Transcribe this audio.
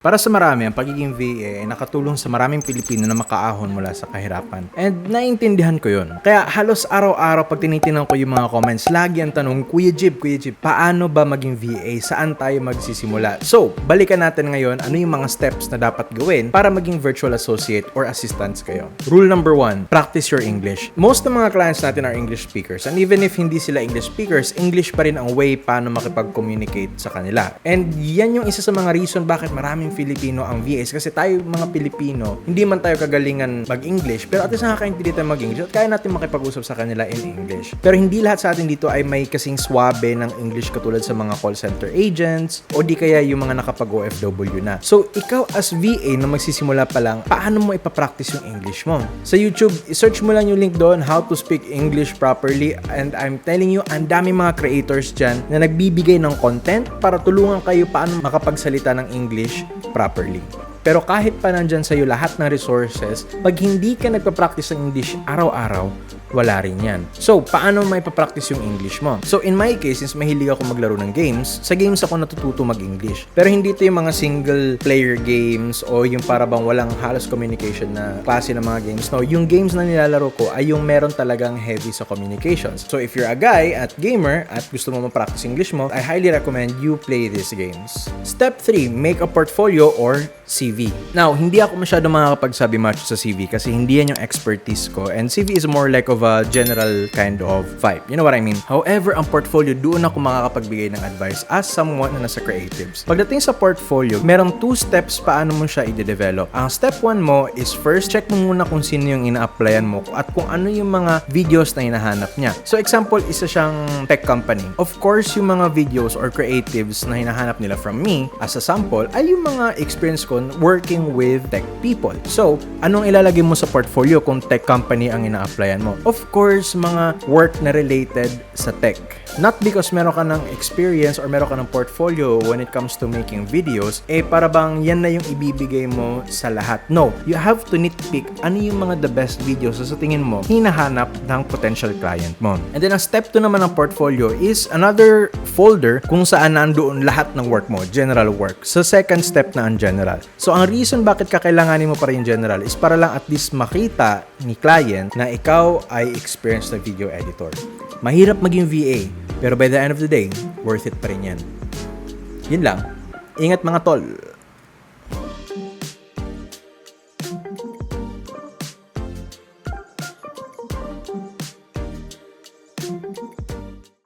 Para sa marami, ang pagiging VA ay nakatulong sa maraming Pilipino na makaahon mula sa kahirapan. And naiintindihan ko yun. Kaya halos araw-araw pag tinitingnan ko yung mga comments, lagi ang tanong, Kuya Jib, paano ba maging VA? Saan tayo magsisimula? So, balikan natin ngayon ano yung mga steps na dapat gawin para maging virtual associate or assistants kayo. Rule number 1, practice your English. Most ng mga clients natin are English speakers. And even if hindi sila English speakers, English pa rin ang way paano makipag-communicate sa kanila. And yan yung isa sa mga reason bakit maraming Filipino ang VAs, kasi tayo mga Pilipino, hindi man tayo kagalingan mag-English, pero at least nakakaintindi tayo mag-English at kaya natin makipag-usap sa kanila in English. Pero hindi lahat sa atin dito ay may kasing swabe ng English katulad sa mga call center agents o di kaya yung mga nakapag-OFW na. So, ikaw as VA na magsisimula pa lang, paano mo ipapractice yung English mo? Sa YouTube, search mo lang yung link doon, how to speak English properly, and I'm telling you, ang daming mga creators dyan na nagbibigay ng content para tulungan kayo paano makapagsalita ng English properly. Pero kahit pa nandyan sa'yo lahat ng resources, pag hindi ka nagpa-practice ng English araw-araw, wala rin yan. So, paano may pa-practice yung English mo? So, in my case, since mahilig ako maglaro ng games, sa games ako natututo mag-English. Pero hindi ito yung mga single-player games o yung para bang walang halos communication na klase ng mga games. No, yung games na nilalaro ko ay yung meron talagang heavy sa communications. So, if you're a guy at gamer at gusto mo ma-practice English mo, I highly recommend you play these games. Step 3, make a portfolio or CV. Now, hindi ako masyado makakapagsabi much sa CV kasi hindi yan yung expertise ko, and CV is more like of a general kind of vibe. You know what I mean? However, ang portfolio, doon ako makakapagbigay ng advice as someone na nasa creatives. Pagdating sa portfolio, merong 2 steps paano mo siya i-develop. Ang step 1 mo is first, check mo muna kung sino yung ina-applyan mo at kung ano yung mga videos na hinahanap niya. So, example, isa siyang tech company. Of course, yung mga videos or creatives na hinahanap nila from me, as a sample, ay yung mga experience ko working with tech people. So, anong ilalagay mo sa portfolio kung tech company ang ina-applyan mo? Of course, mga work na related sa tech. Not because meron ka ng experience or meron ka ng portfolio when it comes to making videos, para bang yan na yung ibibigay mo sa lahat. No, you have to nitpick ano yung mga the best videos sa tingin mo hinahanap ng potential client mo. And then, ang step 2 naman ng portfolio is another folder kung saan nandoon lahat ng work mo, general work. So, second step na ang general. So, ang reason bakit kakailanganin mo pa rin general is para lang at least makita ni client na ikaw ay experienced na video editor. Mahirap maging VA, pero by the end of the day, worth it pa rin yan. Yun lang. Ingat mga tol!